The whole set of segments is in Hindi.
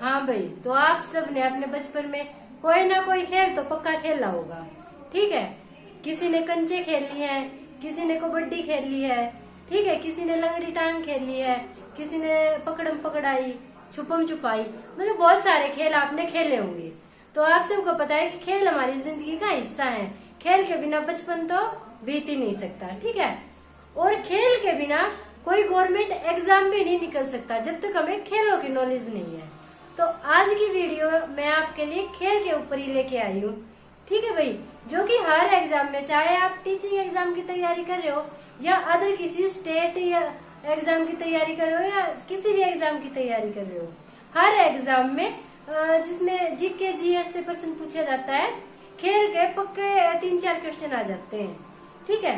हाँ भाई, तो आप सब ने अपने बचपन में कोई ना कोई खेल तो पक्का खेला होगा। ठीक है, किसी ने कंचे खेल लिए हैं, किसी ने कबड्डी खेल ली है, ठीक है, किसी ने लंगड़ी टांग खेल ली है, किसी ने पकड़म पकड़ाई, छुपम छुपाई, मतलब बहुत सारे खेल आपने खेले होंगे। तो आप सबको पता है कि खेल हमारी जिंदगी का हिस्सा है। खेल के बिना बचपन तो बीत ही नहीं सकता। ठीक है, और खेल के बिना कोई गवर्नमेंट एग्जाम भी नहीं निकल सकता जब तक हमें खेलों की नॉलेज नहीं है। तो आज की वीडियो मैं आपके लिए खेल के ऊपर ही लेके आई हूँ। ठीक है भाई, जो कि हर एग्जाम में, चाहे आप टीचिंग एग्जाम की तैयारी कर रहे हो या अदर किसी स्टेट या एग्जाम की तैयारी कर रहे हो या किसी भी एग्जाम की तैयारी कर रहे हो, हर एग्जाम में जिसमें जीके जीएस से प्रश्न पूछा जाता है, खेल के पक्के 3-4 क्वेश्चन आ जाते हैं। ठीक है,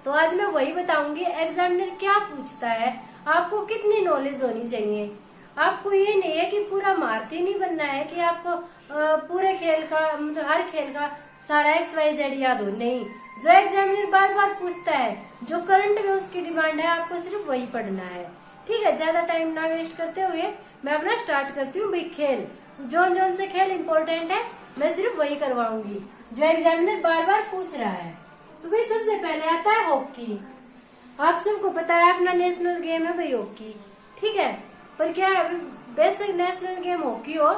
तो आज मैं वही बताऊंगी एग्जामिनर क्या पूछता है, आपको कितनी नॉलेज होनी चाहिए। आपको ये नहीं है कि पूरा महारथी नहीं बनना है कि आपको पूरे खेल का, मतलब हर खेल का सारा XYZ याद हो। नहीं, जो एग्जामिनर बार बार पूछता है, जो करंट में उसकी डिमांड है, आपको सिर्फ वही पढ़ना है। ठीक है, ज्यादा टाइम ना वेस्ट करते हुए मैं अपना स्टार्ट करती हूँ। भाई खेल, जोन जोन से खेल इंपॉर्टेंट है, मैं सिर्फ वही करवाऊंगी जो एग्जामिनर बार बार पूछ रहा है। तो भाई सबसे पहले आता है हॉकी। आप सबको पता है अपना नेशनल गेम है भाई हॉकी। ठीक है, पर क्या है, बेसिक नेशनल गेम हॉकी हो,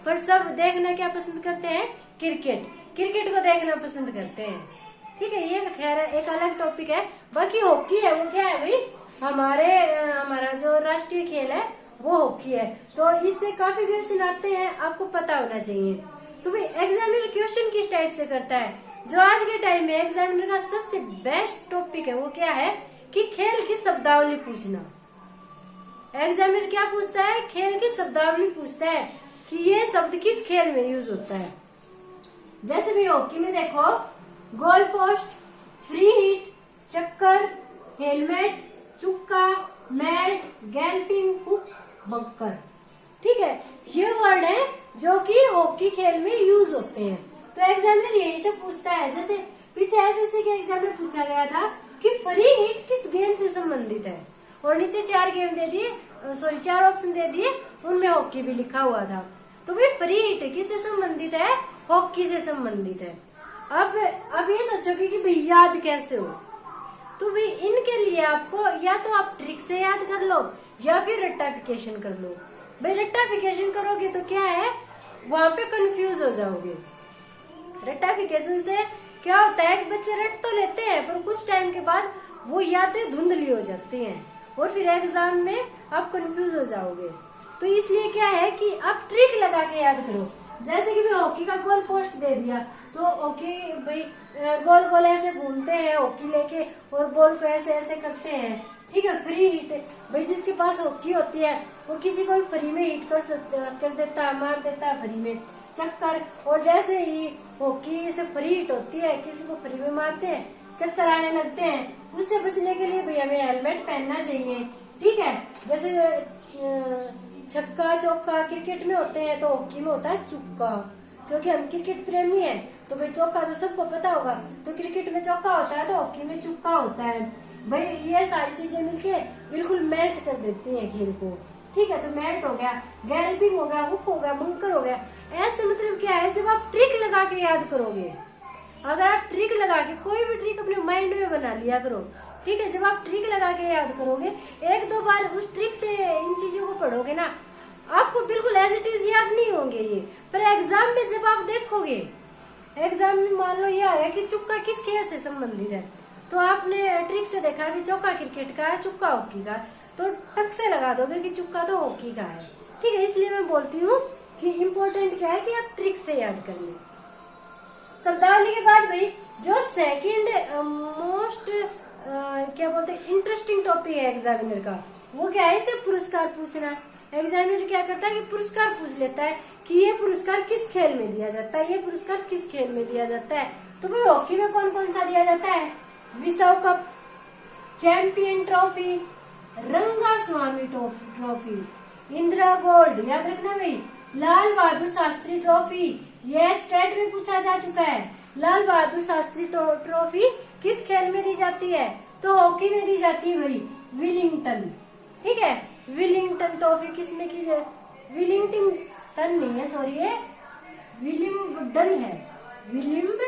पर सब देखना क्या पसंद करते हैं, क्रिकेट। क्रिकेट को देखना पसंद करते हैं। ठीक है, ये खैर एक अलग टॉपिक है। बाकी हॉकी है, वो क्या है भाई, हमारा जो राष्ट्रीय खेल है वो हॉकी है। तो इससे काफी क्वेश्चन आते हैं, आपको पता होना चाहिए। तो भाई एग्जामिनर क्वेश्चन किस टाइप से करता है, जो आज के टाइम में एग्जामिनर का सबसे बेस्ट टॉपिक है वो क्या है कि खेल की शब्दावली पूछना। एग्जामिनर क्या पूछता है, खेल की शब्दावली पूछता है कि ये शब्द किस खेल में यूज होता है। जैसे भी हॉकी में देखो, गोल पोस्ट, फ्री हिट, चक्कर, हेलमेट, चुक्का, मैट, गैल्पिंग, हुक, बंकर। ठीक है, ये वर्ड है जो कि हॉकी खेल में यूज होते हैं। तो एग्जामिनर यही से पूछता है। जैसे पीछे एसएससी के एग्जाम में पूछा गया था कि फ्री हिट किस गेम से संबंधित है, और नीचे 4 गेम दे दिए, 4 ऑप्शन दे दिए, उनमें हॉकी भी लिखा हुआ था। तो भाई फ्री हिट किससे संबंधित है, हॉकी से संबंधित है। अब ये सोचोगे कि भाई याद कैसे हो, तो भाई इनके लिए आपको या तो आप ट्रिक से याद कर लो या फिर रट्टाफिकेशन कर लो। भाई रट्टाफिकेशन करोगे तो क्या है, वहां पे कंफ्यूज हो जाओगे। रट्टाफिकेशन से क्या होता है कि बच्चे रट तो लेते हैं, पर कुछ टाइम के बाद वो यादें धुंधली हो जाती हैं और फिर एग्जाम में आप कंफ्यूज हो जाओगे। तो इसलिए क्या है कि आप ट्रिक लगा के याद करो। जैसे कि भाई हॉकी का गोल पोस्ट दे दिया, तो हॉकी भाई गोल गोल ऐसे घूमते हैं हॉकी लेके और बॉल को ऐसे ऐसे करते हैं। ठीक है, फ्री हिट, भाई जिसके पास हॉकी होती है वो किसी को फ्री में हिट कर देता है, मार देता है फ्री में। चक्कर, और जैसे ही हॉकी से फ्री हिट होती है, किसी को फ्री में मारते हैं, चक्कर आने लगते हैं, उससे बचने के लिए भाई हमें हेलमेट पहनना चाहिए। ठीक है, जैसे छक्का चौका क्रिकेट में होते हैं, तो हॉकी में होता है चुक्का। क्योंकि हम क्रिकेट प्रेमी हैं, तो भाई चौका तो सबको पता होगा, तो क्रिकेट में चौका होता है तो हॉकी में चुक्का होता है। भाई ये सारी चीजें मिलके बिल्कुल मेल्ट कर देती हैं खेल को। ठीक है, तो मेल्ट हो गया, गैल्पिंग हो गया, हुक हो गया, बंकर हो गया। ऐसे मतलब क्या है, जब आप ट्रिक लगा के याद करोगे, अगर आप ट्रिक लगा के कोई भी ट्रिक अपने माइंड में बना लिया करो। ठीक है, जब आप ट्रिक लगा के याद करोगे, 1-2 बार उस ट्रिक से इन चीजों को पढ़ोगे ना, आपको बिल्कुल एज इट इज याद नहीं होंगे ये। पर एग्जाम में जब आप देखोगे, एग्जाम में मान लो ये आया कि चुक्का किस खेल से संबंधित है, तो आपने ट्रिक से देखा कि चौका क्रिकेट का है, चुक्का हॉकी का, तो टक से लगा दोगे कि चुक्का तो हॉकी का है। ठीक है, इसलिए मैं बोलती हूँ कि इम्पोर्टेंट क्या है कि आप ट्रिक से याद कर लें। शब्दावली के बाद भाई जो सेकंड मोस्ट क्या बोलते हैं इंटरेस्टिंग टॉपिक है एग्जामिनर का, वो क्या है, इसे पुरस्कार पूछना। एग्जामिनर क्या करता है कि पुरस्कार पूछ लेता है कि ये पुरस्कार किस खेल में दिया जाता है, ये पुरस्कार किस खेल में दिया जाता है। तो भाई हॉकी में कौन कौन सा दिया जाता है, विश्व कप, चैंपियन ट्रॉफी, रंगा स्वामी ट्रॉफी, इंदिरा गोल्ड, याद रखना भाई, लाल बहादुर शास्त्री ट्रॉफी, यह स्टेट में पूछा जा चुका है। लाल बहादुर शास्त्री ट्रॉफी किस खेल में दी जाती है, तो हॉकी में दी जाती है भाई, विलिंगटन। ठीक है, विलिंगटन ट्रॉफी किसमें की विलिंगटन नहीं है, सॉरी, ये विलिम्बडन है। विलिम्ब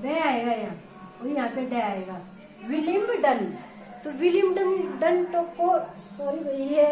डे आएगा यहाँ, और यहाँ पे डे आएगा, विलिम्बडन। तो विलिम्बडन तो को, सॉरी भाई, ये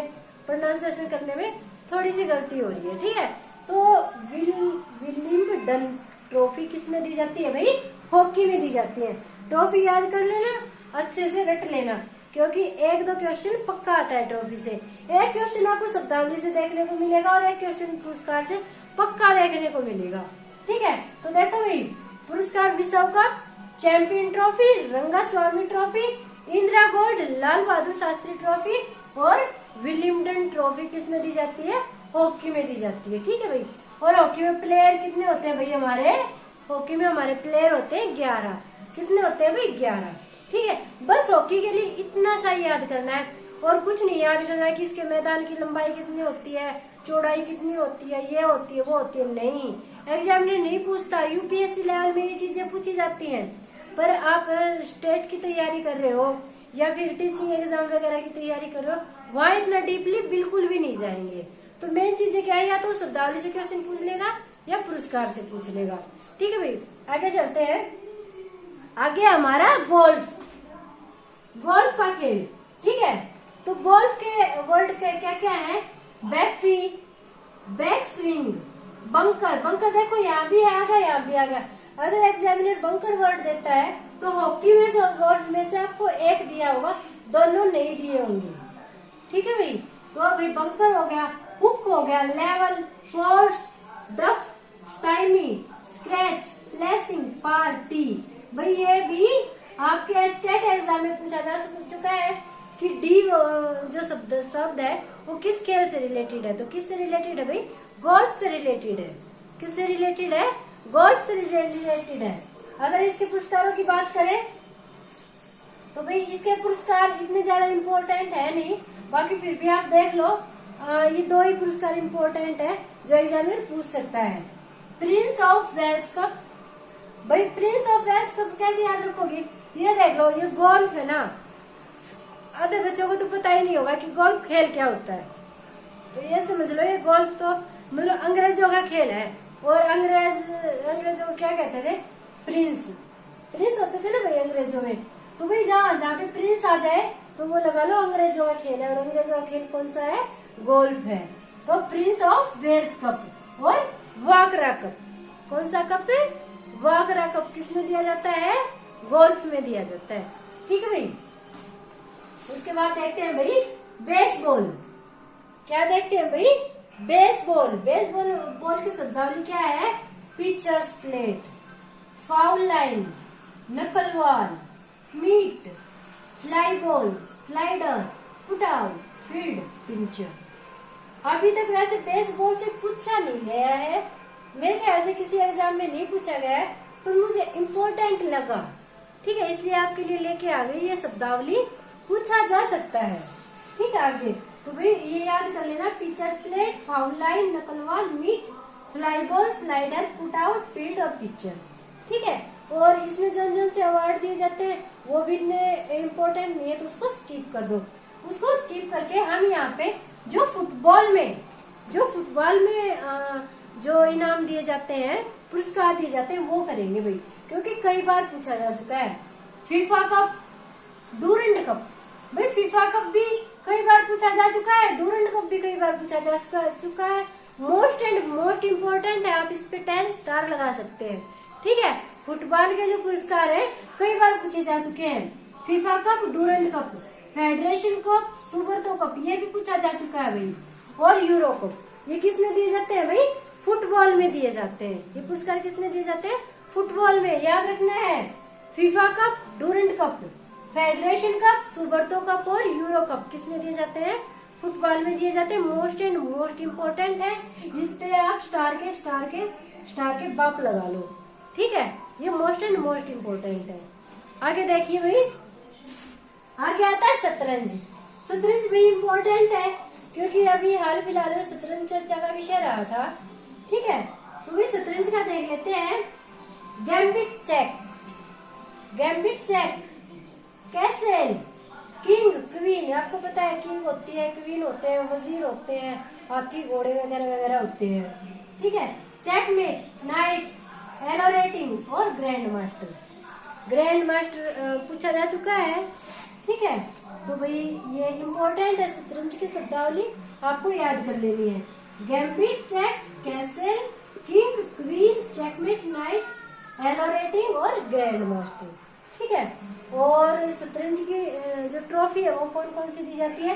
प्रोनाउंसिएशन करने में थोड़ी सी गलती हो रही है, ठीक है। तो विलिम्बडन ट्रॉफी किसमें दी जाती है भाई? हॉकी में दी जाती है। ट्रॉफी याद कर लेना, अच्छे से रट लेना, क्योंकि 1-2 क्वेश्चन पक्का आता है ट्रॉफी से। एक क्वेश्चन आपको शब्दावली से देखने को मिलेगा और एक क्वेश्चन पुरस्कार से पक्का देखने को मिलेगा, ठीक है। तो देखो भाई, पुरस्कार विश्व कप, चैंपियन ट्रॉफी, रंगा स्वामी trophy, Indira gold, Lal Bahadur Shastri trophy और विलियमडन ट्रॉफी किसमें दी जाती है? हॉकी में दी जाती है, ठीक है भाई। और हॉकी में प्लेयर कितने होते हैं भाई? हमारे हॉकी में हमारे प्लेयर होते हैं 11। कितने होते हैं भाई? 11, ठीक है। बस हॉकी के लिए इतना सा याद करना है और कुछ नहीं याद करना है कि इसके मैदान की लंबाई कितनी होती है, चौड़ाई कितनी होती है, ये होती है, वो होती है, नहीं। एग्जामिनर नहीं पूछता। यूपीएससी लेवल में ये चीजें पूछी जाती हैं, पर आप स्टेट की तैयारी कर रहे हो या फिर टीचिंग एग्जाम वगैरह की तैयारी कर रहे हो, वहाँ इतना डीपली बिल्कुल भी नहीं जाएंगे। तो मेन चीजें क्या है, या तो शब्दावली से क्वेश्चन पूछ लेगा या पुरस्कार से पूछ लेगा, ठीक है भाई। आगे चलते हैं। आगे हमारा गोल्फ, गोल्फ का खेल, ठीक है। तो गोल्फ के वर्ड के क्या क्या है? बैकफी, बैक स्विंग, बंकर। बंकर देखो यहाँ भी आ गया, यहाँ भी आ गया। अगर एग्जामिनर बंकर वर्ड देता है तो हॉकी में से वर्ड में से आपको एक दिया होगा, दोनों नहीं दिए होंगे, ठीक है भाई। तो भाई बंकर हो गया, हुक हो गया, लेवल, फोर्स, डफ, टाइमिंग, स्क्रैच, प्लेसिंग, पार, टी। भाई ये भी आपके स्टेट एग्जाम में पूछा जा चुका है कि डी जो शब्द है वो किस खेल से रिलेटेड है। तो किससे रिलेटेड है भाई? गोल्फ से रिलेटेड है। किससे रिलेटेड है? गोल्फ से रिलेटेड है। अगर इसके पुरस्कारों की बात करें तो भाई इसके पुरस्कार इतने ज्यादा इम्पोर्टेंट है नहीं, बाकी फिर भी आप देख लो, ये 2 ही पुरस्कार इम्पोर्टेंट है जो एग्जामिनर पूछ सकता है। प्रिंस ऑफ वेल्स कप, भाई प्रिंस ऑफ वेल्स कप कैसे याद रखोगे? ये देख लो, ये गोल्फ है ना, आधे बच्चों को तो पता ही नहीं होगा कि गोल्फ खेल क्या होता है। तो ये समझ लो, ये गोल्फ तो मतलब अंग्रेजों का खेल है, और अंग्रेजों को क्या कहते थे? प्रिंस। प्रिंस होते थे ना भाई अंग्रेजों में। तो भाई जहाँ पे प्रिंस आ जाए तो वो लगा लो अंग्रेजों का खेल है, और अंग्रेजों का खेल कौन सा है? गोल्फ है। तो प्रिंस ऑफ वेल्स कप और वाकरा कप, कौन सा कप है? वाकरा कप किसमें दिया जाता है? गोल्फ में दिया जाता है, ठीक है भाई। उसके बाद देखते हैं भाई बेसबॉल। क्या देखते हैं भाई? बेसबॉल। बेसबॉल बॉल की शब्दावली क्या है? Pitcher's plate, foul line, knuckle ball, meet, fly ball, slider, put out, field, pincher. अभी तक वैसे बेसबॉल से पूछा नहीं गया है, मेरे ख्याल से किसी एग्जाम में नहीं पूछा गया है, पर मुझे इम्पोर्टेंट लगा, ठीक है, इसलिए आपके लिए लेके आ गई। ये शब्दावली पूछा जा सकता है, ठीक है। आगे तो भाई ये याद कर लेना, pitcher's plate, foul line, knuckle ball, meet, fly ball, slider, put out, field और पिक्चर, ठीक है। और इसमें जन से अवार्ड दिए जाते हैं वो भी इतने इम्पोर्टेंट नहीं है, तो उसको स्किप कर दो। उसको स्किप करके हम यहाँ पे जो फुटबॉल में जो इनाम दिए जाते हैं, पुरस्कार दिए जाते हैं, वो करेंगे भाई, क्योंकि कई बार पूछा जा चुका है। फीफा कप, डूरंड कप, भाई फीफा कप भी कई बार पूछा जा चुका है, डूरंड कप भी कई बार पूछा जा चुका है। मोस्ट इम्पोर्टेंट है, आप इस पे 10 स्टार लगा सकते हैं, ठीक है। फुटबॉल के जो पुरस्कार है कई बार पूछे जा चुके हैं, FIFA cup, Durand cup, federation cup, Subroto cup, ये भी पूछा जा चुका है भाई। और यूरो कप, ये किस में दिए जाते हैं भाई? फुटबॉल में दिए जाते हैं। ये पुरस्कार किस में दिए जाते हैं? फुटबॉल में। याद रखना है, FIFA cup, Durand cup, federation cup, Subroto cup और यूरो कप किस में दिए जाते हैं? फुटबॉल में दिए जाते हैं। मोस्ट इम्पोर्टेंट है, इस पे आप स्टार के बाप लगा लो, ठीक है। ये मोस्ट इम्पोर्टेंट है। आगे देखिए भाई, आगे आता है शतरंज। शतरंज भी इम्पोर्टेंट है, क्योंकि अभी हाल फिलहाल में शतरंज चर्चा का विषय रहा था, ठीक है। तो भी शतरंज का देख लेते हैं। Gambit check, castle, king, queen. आपको पता है किंग होती है, क्वीन होते हैं, वजीर होते हैं, हाथी घोड़े वगैरह वगैरह होते हैं। ठीक है, चेकमेट, नाइट, एलो रेटिंग और ग्रैंड मास्टर। ग्रैंड मास्टर पूछा जा चुका है। ठीक है, तो भाई ये इम्पोर्टेंट है, शतरंज की शब्दावली आपको याद कर लेनी है। Gambit, check, castle, king, queen, checkmate, knight, Elo rating और ग्रैंड मास्टर। ठीक है, और शतरंज की जो ट्रॉफी है वो कौन कौन सी दी जाती है?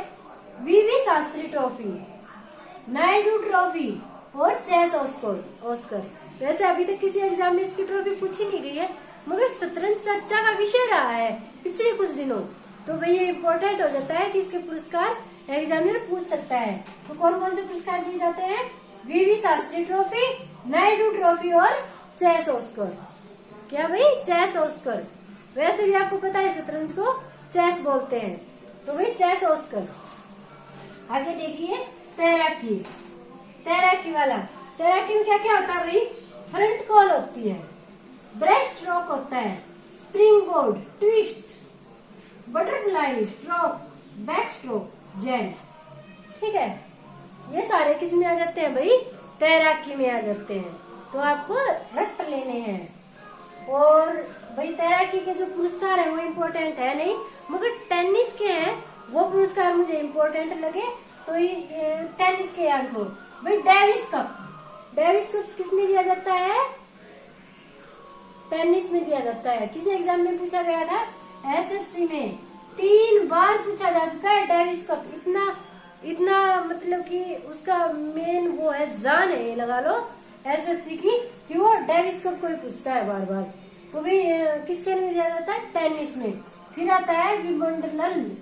वीवी शास्त्री ट्रॉफी, नायडू ट्रॉफी और चेस ऑस्कर। वैसे अभी तक किसी एग्जाम में इसकी ट्रॉफी पूछी नहीं गई है, मगर शतरंज चर्चा का विषय रहा है पिछले कुछ दिनों, तो भाई ये इम्पोर्टेंट हो जाता है कि इसके पुरस्कार एग्जामिनर पूछ सकता है। तो कौन कौन से पुरस्कार दिए जाते हैं? VV Shastri trophy, Naidu trophy और चेस ऑस्कर। क्या भाई? Chess Oscar. वैसे भी आपको पता है शतरंज को चेस बोलते हैं, तो भाई चेस ऑस्कर। आगे देखिए तैराकी, तैराकी वाला। तैराकी में क्या क्या होता है भाई? फ्रंट कॉल होती है, ब्रेस्ट स्ट्रोक होता है, spring board, twist, butterfly stroke, back stroke, jam. ठीक है, ये सारे किस में आ जाते हैं भाई? तैराकी में आ जाते हैं, तो आपको रट लेने हैं। और भाई तैराकी के जो पुरस्कार है वो इम्पोर्टेंट है नहीं, मगर टेनिस के हैं वो पुरस्कार मुझे इम्पोर्टेंट लगे, तो ये टेनिस के याद हो भाई। डेविस कप, डेविस कप किस में दिया जाता है? टेनिस में दिया जाता है। किस एग्जाम में पूछा गया था? एसएससी में 3 बार पूछा जा चुका है डेविस कप। इतना मतलब कि उसका मेन वो है, जान है ये लगा लो एसएससी की, कि वो डेविस कप को ही पूछता है बार बार। तो भाई किस खेल में दिया जाता है? टेनिस में। फिर आता है विंबलडन,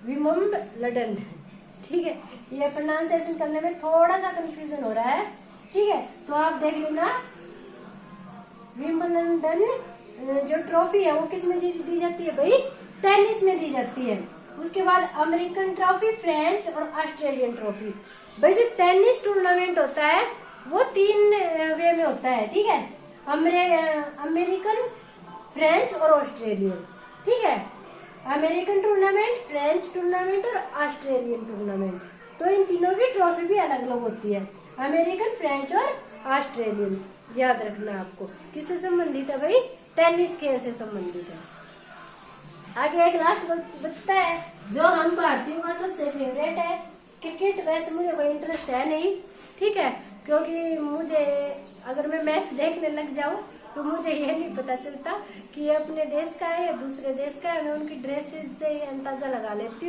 विंबलडन। ठीक है, ये प्रोनाउंसिएशन करने में थोड़ा सा कंफ्यूजन हो रहा है। ठीक है, तो आप देख लेना। विंबलडन जो ट्रॉफी है वो किस में दी जाती है भाई? टेनिस में दी जाती है। उसके बाद अमेरिकन ट्रॉफी, फ्रेंच और ऑस्ट्रेलियन ट्रॉफी। भाई जो टेनिस टूर्नामेंट होता है वो 3 वे में होता है। ठीक है, अमेरिकन, फ्रेंच और ऑस्ट्रेलियन। ठीक है, अमेरिकन टूर्नामेंट, फ्रेंच टूर्नामेंट और ऑस्ट्रेलियन टूर्नामेंट। तो इन तीनों की ट्रॉफी भी अलग अलग होती है, अमेरिकन, फ्रेंच और ऑस्ट्रेलियन। याद रखना आपको। किससे संबंधित है भाई? टेनिस खेल से संबंधित है। आगे एक लास्ट बचता है जो हम भारतीयों का सबसे फेवरेट है, क्रिकेट। वैसे मुझे कोई इंटरेस्ट है नहीं, ठीक है, क्योंकि मुझे अगर मैं मैच देखने लग जाऊं तो मुझे ये नहीं पता चलता कि ये अपने देश का है या दूसरे देश का है। मैं उनकी ड्रेसेस से ही अंदाजा लगाती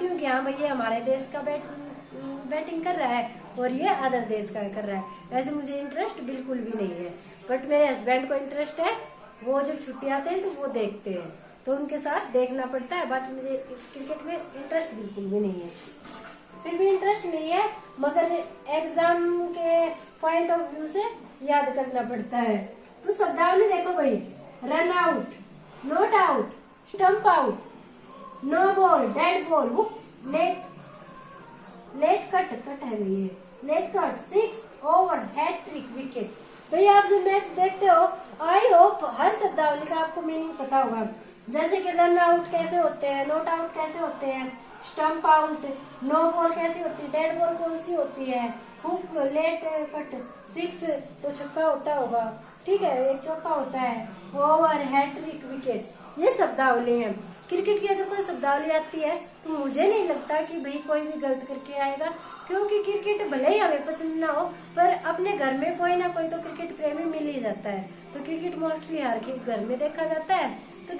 हूँ कि हाँ भैया हमारे देश का बैटिंग कर रहा है और ये अदर देश का कर रहा है। वैसे मुझे इंटरेस्ट बिल्कुल भी नहीं है, बट मेरे हस्बैंड को इंटरेस्ट है। वो जब छुट्टी आते हैं तो वो देखते हैं, तो उनके साथ देखना पड़ता है। बाकी मुझे क्रिकेट में इंटरेस्ट बिल्कुल भी नहीं है। फिर भी इंटरेस्ट नहीं है, मगर एग्जाम के पॉइंट ऑफ व्यू से याद करना पड़ता है। तो शब्दावली देखो भाई, run out, not out, stump out, no ball, dead ball, late cut है भैया, late cut, 6 over, hattrick, wicket. भैया आप जो मैच देखते हो, आई होप हर शब्दावली का आपको मीनिंग पता होगा। जैसे कि रन आउट कैसे होते हैं, नॉट आउट कैसे होते हैं, स्टंप आउट, नो बॉल कैसी होती है, डेड बॉल कौन सी होती है, हुक, लेट कट, 6 तो छक्का होता होगा, ठीक है, एक चौका होता है, ओवर, हैट्रिक, विकेट, ये शब्दावली है। क्रिकेट की अगर कोई शब्दावली आती है तो मुझे नहीं लगता कि भाई कोई भी गलत करके आएगा, क्योंकि क्रिकेट भले ही हमें पसंद ना हो, पर अपने घर में कोई ना कोई तो क्रिकेट प्रेमी मिल ही जाता है। तो क्रिकेट मोस्टली हर घर में देखा जाता है, तो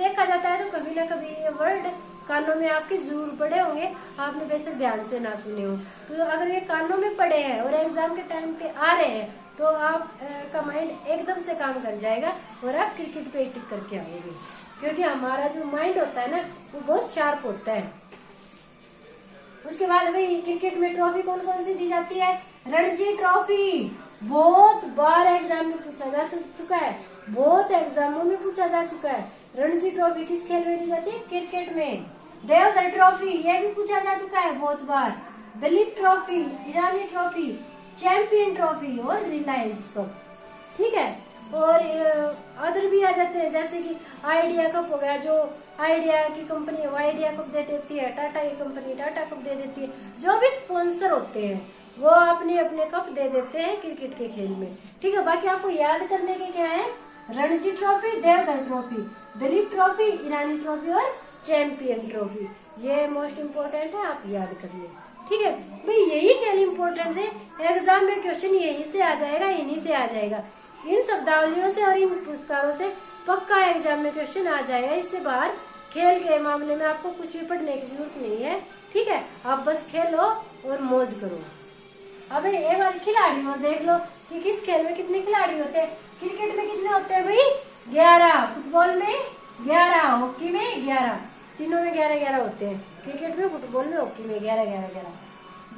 कभी ना कभी ये वर्ड कानों में आपके जरूर पड़े होंगे, आपने वैसे ध्यान से ना सुने हो। तो अगर ये कानों में पड़े हैं और एग्जाम के टाइम पे आ रहे हैं तो आप का माइंड एकदम से काम कर जाएगा और आप क्रिकेट पे टिक करके आएंगे, क्योंकि हमारा जो माइंड होता है ना वो बहुत शार्प होता है। उसके बाद भाई क्रिकेट में ट्रॉफी कौन कौन सी दी जाती है? रणजी ट्रॉफी बहुत बार एग्जाम में पूछा जा चुका है, बहुत एग्जामों में पूछा जा चुका है। रणजी ट्रॉफी किस खेल में दी जाती है? क्रिकेट में। देवधर ट्रॉफी ये भी पूछा जा चुका है बहुत बार। Dalip trophy, Irani trophy, champion trophy और रिलायंस कप, ठीक है। और अदर भी आ जाते हैं, जैसे कि आइडिया कप हो गया, जो आइडिया की कंपनी है वो आइडिया कप दे देती है, टाटा की कंपनी टाटा कप दे देती है। जो भी स्पॉन्सर होते हैं वो अपने अपने कप दे देते हैं क्रिकेट के खेल में, ठीक है। बाकी आपको याद करने के क्या है, Ranji trophy, Deodhar trophy, Duleep trophy, Irani trophy और चैंपियन ट्रॉफी, ये मोस्ट इम्पोर्टेंट है, आप याद करिए, ठीक है भाई। यही खेल इम्पोर्टेंट है, एग्जाम में क्वेश्चन यहीं से आ जाएगा, इन्हीं से आ जाएगा, इन शब्दावलियों से और इन पुरस्कारों से पक्का एग्जाम में क्वेश्चन आ जाएगा। इससे बाहर खेल के मामले में आपको कुछ भी पढ़ने की जरूरत नहीं है, ठीक है। आप बस खेलो और मौज करो। अब एक बार खिलाड़ी और देख लो कि किस खेल में कितने खिलाड़ी होते हैं। क्रिकेट में कितने होते हैं भाई, 11, फुटबॉल में 11, हॉकी में 11, तीनों में 11-11 होते हैं। क्रिकेट में, फुटबॉल में, हॉकी में 11-11-11,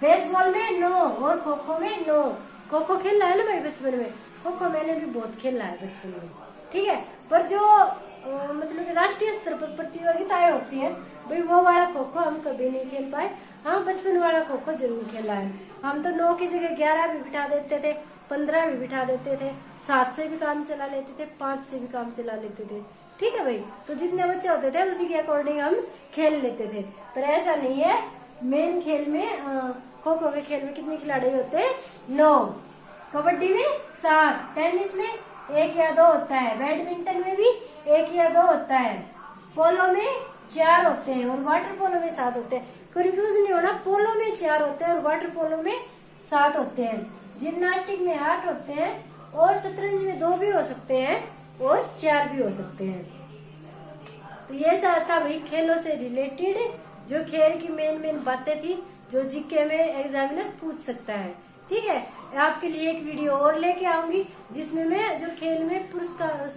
बेसबॉल में 9 और खो खो में 9। खो खो खेला है ना भाई बचपन में, खो खो मैंने भी बहुत खेला है बचपन में, ठीक है। पर जो मतलब राष्ट्रीय स्तर पर प्रतियोगिताएं होती है भाई, वो वाला खो खो हम कभी नहीं खेल पाए। हाँ, बचपन वाला खो खो जरूर खेला है। हम तो 9 की जगह 11 भी बिठा देते थे, 15 भी बिठा देते थे, 7 से भी काम चला लेते थे, 5 से भी काम चला लेते थे, ठीक है भाई। तो जितने बच्चे होते थे उसी के अकॉर्डिंग हम खेल लेते थे। पर ऐसा नहीं है, मेन खेल में खो खो के खेल में कितने खिलाड़ी होते हैं, 9, कबड्डी में 7, टेनिस में 1 या 2 होता है, बैडमिंटन में भी 1 या 2 होता है, पोलो में 4 होते हैं और वाटर पोलो में 7 होते हैं। कंफ्यूज नहीं होना, पोलो में 4 होते हैं और वाटर पोलो में 7 होते हैं। जिम्नास्टिक में 8 होते हैं और शतरंज में 2 भी हो सकते हैं और 4 भी हो सकते हैं। तो ये सब था भाई खेलों से रिलेटेड, जो खेल की मेन बातें थी, जो जीके में एग्जामिनर पूछ सकता है, ठीक है। आपके लिए एक वीडियो और लेके आऊंगी जिसमें मैं जो खेल में पुरस्कार,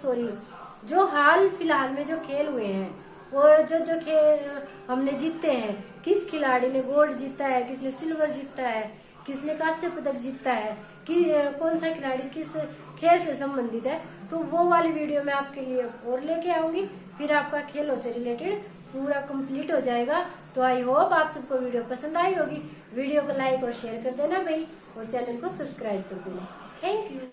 जो हाल फिलहाल में जो खेल हुए हैं और जो खेल हमने जीते हैं, किस खिलाड़ी ने गोल्ड जीता है, किसने सिल्वर जीता है, किसने कांस्य पदक जीता है, कि कौन सा खिलाड़ी किस खेल से संबंधित है, तो वो वाली वीडियो मैं आपके लिए और लेके आऊंगी। फिर आपका खेलों से रिलेटेड पूरा कंप्लीट हो जाएगा। तो आई होप आप सबको वीडियो पसंद आई होगी। वीडियो को लाइक और शेयर कर देना भाई, और चैनल को सब्सक्राइब कर देना। Thank you.